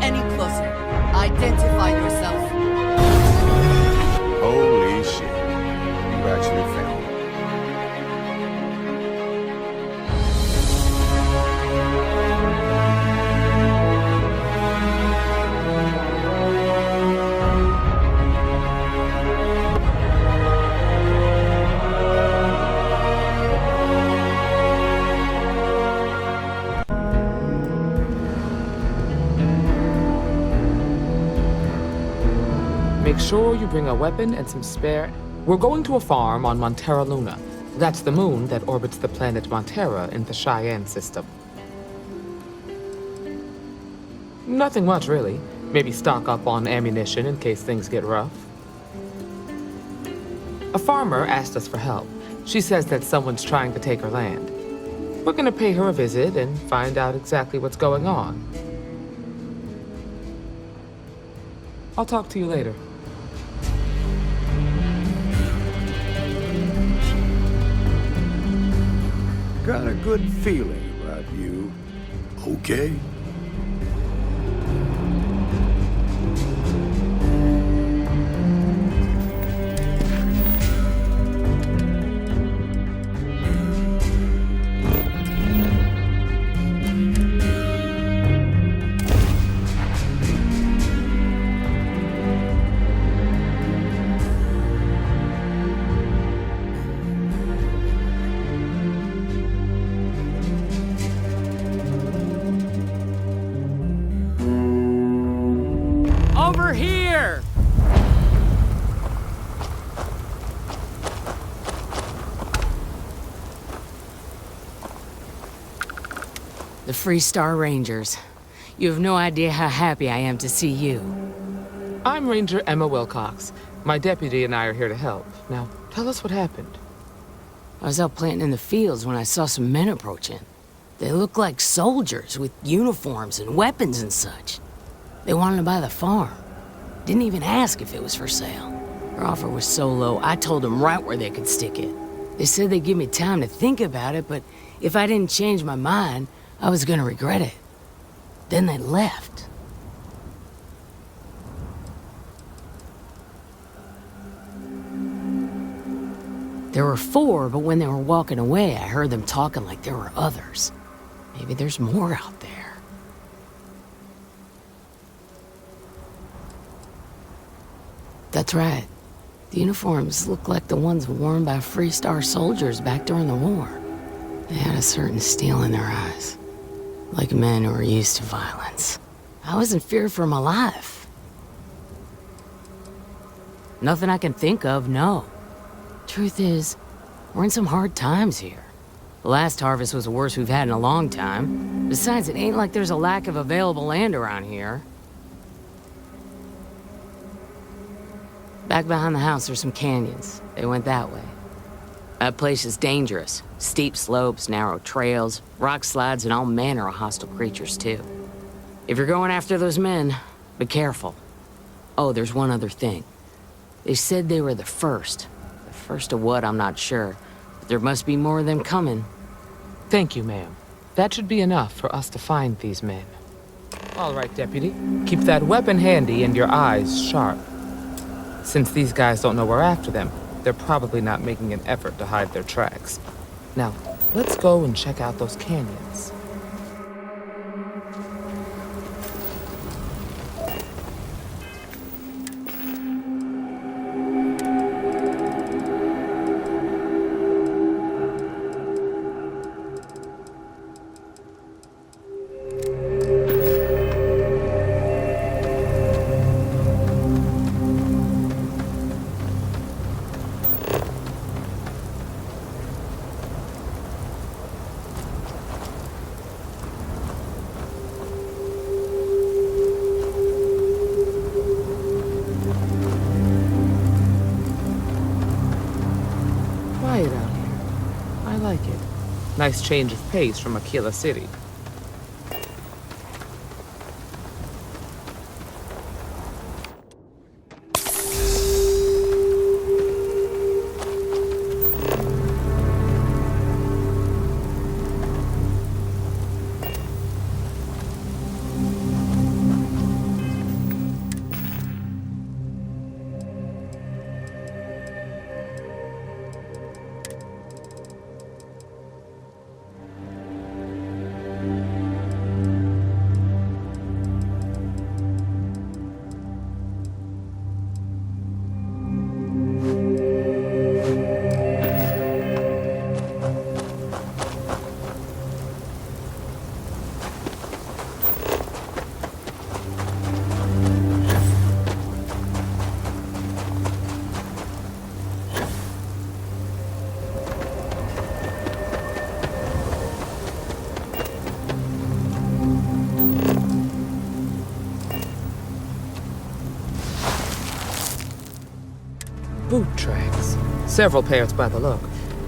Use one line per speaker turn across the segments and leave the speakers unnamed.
any closer. Identify yourself.
Holy shit. You actually found it.
Make sure you bring a weapon and some spare... We're going to a farm on Montera Luna. That's the moon that orbits the planet Montera in the Cheyenne system. Nothing much, really. Maybe stock up on ammunition in case things get rough. A farmer asked us for help. She says that someone's trying to take her land. We're gonna pay her a visit and find out exactly what's going on. I'll talk to you later.
Got a good feeling about you. Okay?
Over here!
The Freestar Rangers. You have no idea how happy I am to see you.
I'm Ranger Emma Wilcox. My deputy and I are here to help. Now, tell us what happened.
I was out planting in the fields when I saw some men approaching. They looked like soldiers with uniforms and weapons and such. They wanted to buy the farm. Didn't even ask if it was for sale. Their offer was so low, I told them right where they could stick it. They said they'd give me time to think about it, but if I didn't change my mind, I was gonna regret it. Then they left. There were 4, but when they were walking away, I heard them talking like there were others. Maybe there's more out there. That's right. The uniforms look like the ones worn by Freestar soldiers back during the war. They had a certain steel in their eyes. Like men who are used to violence. I was in fear for my life. Nothing I can think of, no. Truth is, we're in some hard times here. The last harvest was the worst we've had in a long time. Besides, it ain't like there's a lack of available land around here. Back behind the house, there's some canyons. They went that way. That place is dangerous. Steep slopes, narrow trails, rock slides, and all manner of hostile creatures, too. If you're going after those men, be careful. Oh, there's one other thing. They said they were the first. The first of what, I'm not sure. But there must be more of them coming.
Thank you, ma'am. That should be enough for us to find these men. All right, deputy. Keep that weapon handy and your eyes sharp. Since these guys don't know we're after them, they're probably not making an effort to hide their tracks. Now, let's go and check out those canyons. Quiet out here. I like it. Nice change of pace from Aquila City. Boot tracks. Several pairs by the look.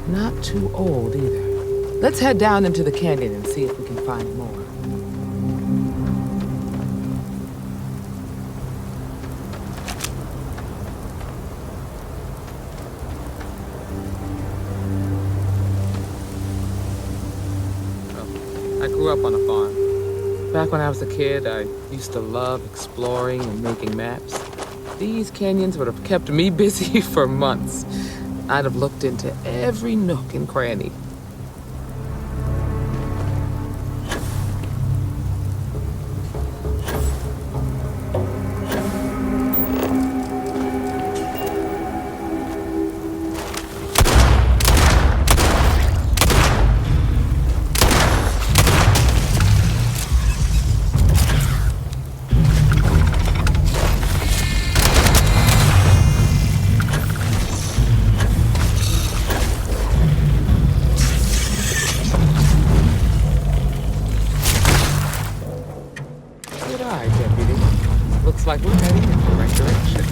Not too old either. Let's head down into the canyon and see if we can find more. I grew up on a farm. Back when I was a kid, I used to love exploring and making maps. These canyons would have kept me busy for months. I'd have looked into every nook and cranny. Looks like we're heading in the right direction.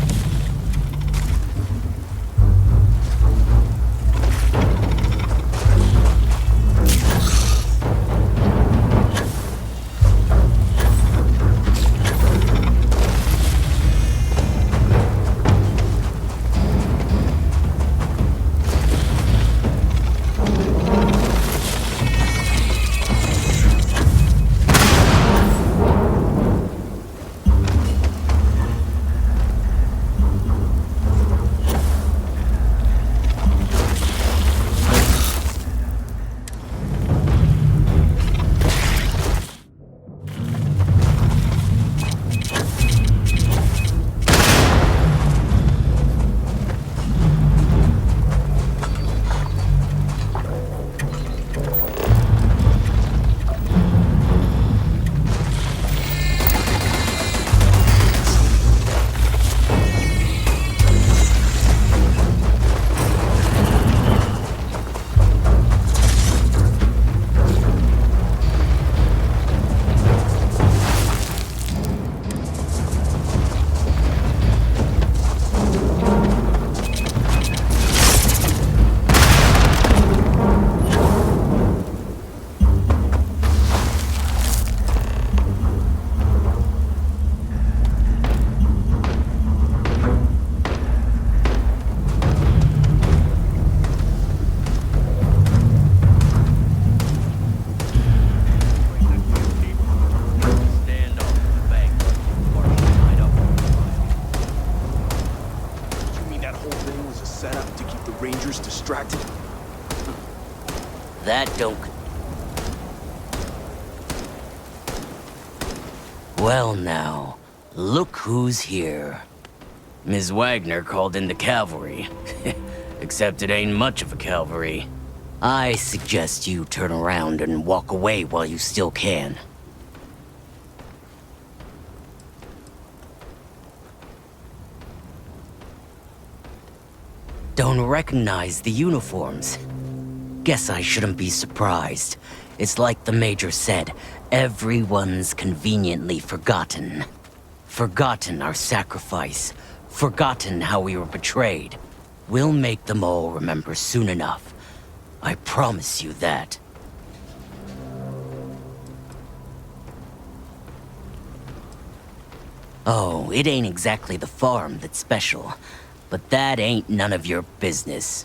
Distracted.
That don't... Well now, look who's here. Ms. Wagner called in the cavalry. Except it ain't much of a cavalry. I suggest you turn around and walk away while you still can. Don't recognize the uniforms. Guess I shouldn't be surprised. It's like the Major said, everyone's conveniently forgotten. Forgotten our sacrifice. Forgotten how we were betrayed. We'll make them all remember soon enough. I promise you that. Oh, it ain't exactly the farm that's special. But that ain't none of your business.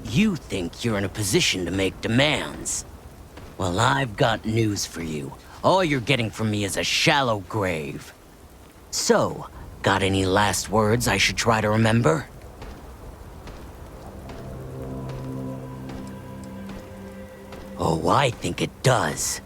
You think you're in a position to make demands. Well, I've got news for you. All you're getting from me is a shallow grave. So, got any last words I should try to remember? Oh, I think it does.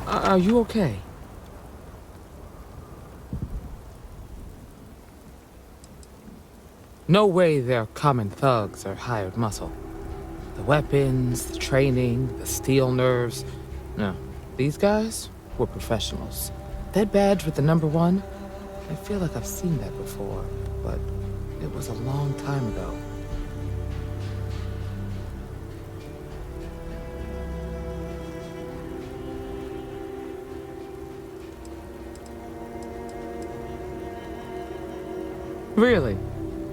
Are you okay? No way they're common thugs or hired muscle. The weapons, the training, the steel nerves. No, these guys were professionals. That badge with the number 1, I feel like I've seen that before, but it was a long time ago. Really?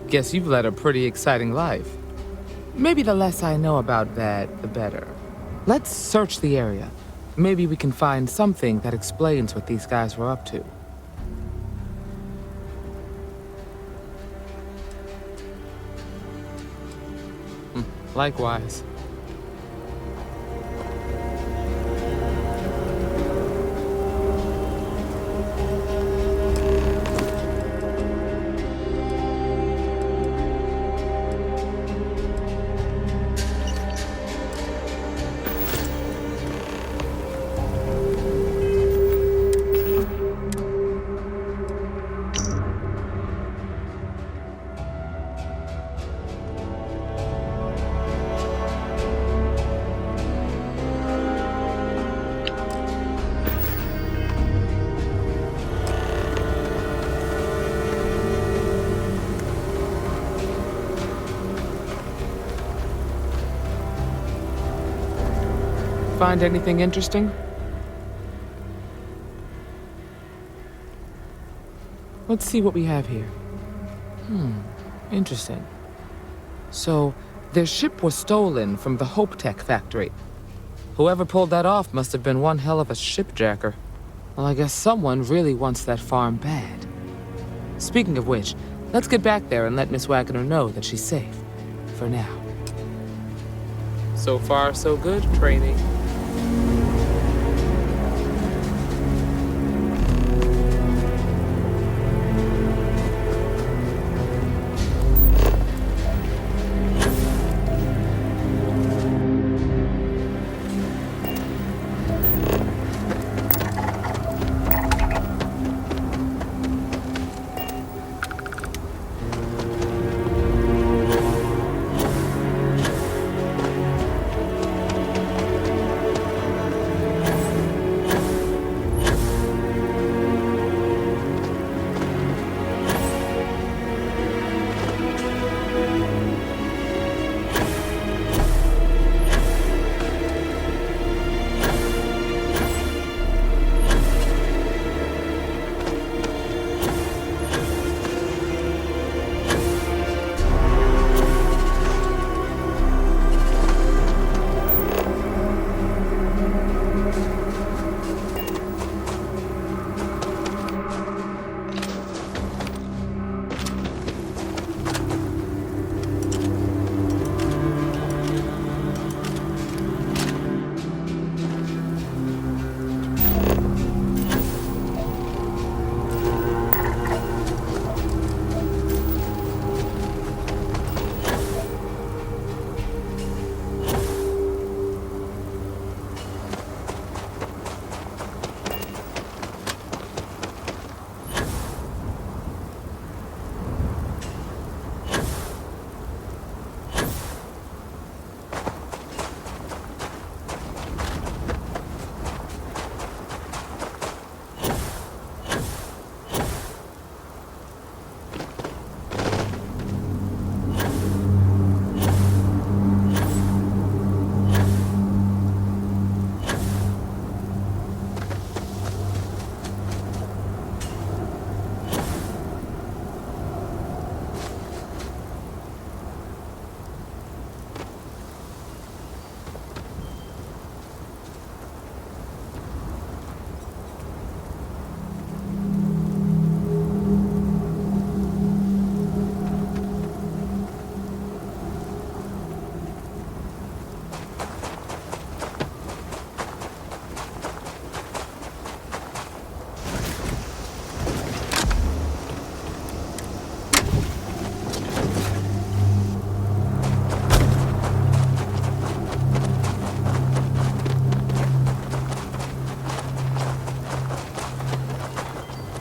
Guess you've led a pretty exciting life. Maybe the less I know about that, the better. Let's search the area. Maybe we can find something that explains what these guys were up to. Likewise. Find anything interesting? Let's see what we have here. Interesting. So, their ship was stolen from the Hope Tech factory. Whoever pulled that off must have been one hell of a shipjacker. Well, I guess someone really wants that farm bad. Speaking of which, let's get back there and let Miss Wagner know that she's safe. For now. So far, so good, trainee.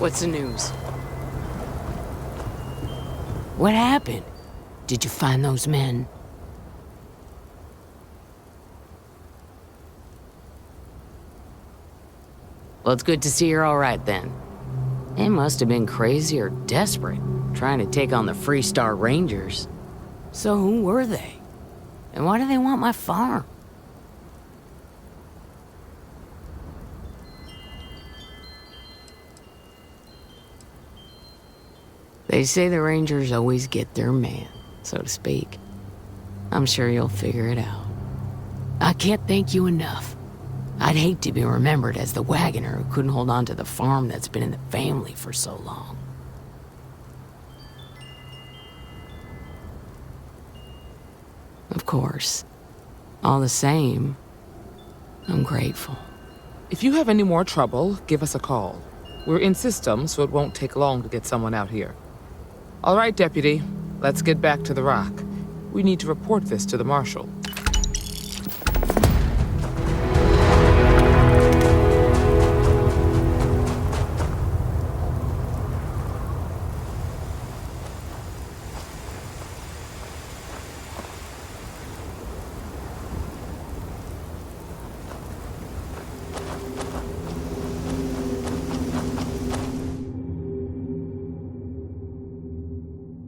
What's the news? What happened? Did you find those men? Well, it's good to see you're all right then. They must have been crazy or desperate, trying to take on the Freestar Rangers. So who were they? And why do they want my farm? They say the Rangers always get their man, so to speak. I'm sure you'll figure it out. I can't thank you enough. I'd hate to be remembered as the wagoner who couldn't hold on to the farm that's been in the family for so long. Of course. All the same, I'm grateful.
If you have any more trouble, give us a call. We're in system, so it won't take long to get someone out here. All right, Deputy. Let's get back to the rock. We need to report this to the Marshal.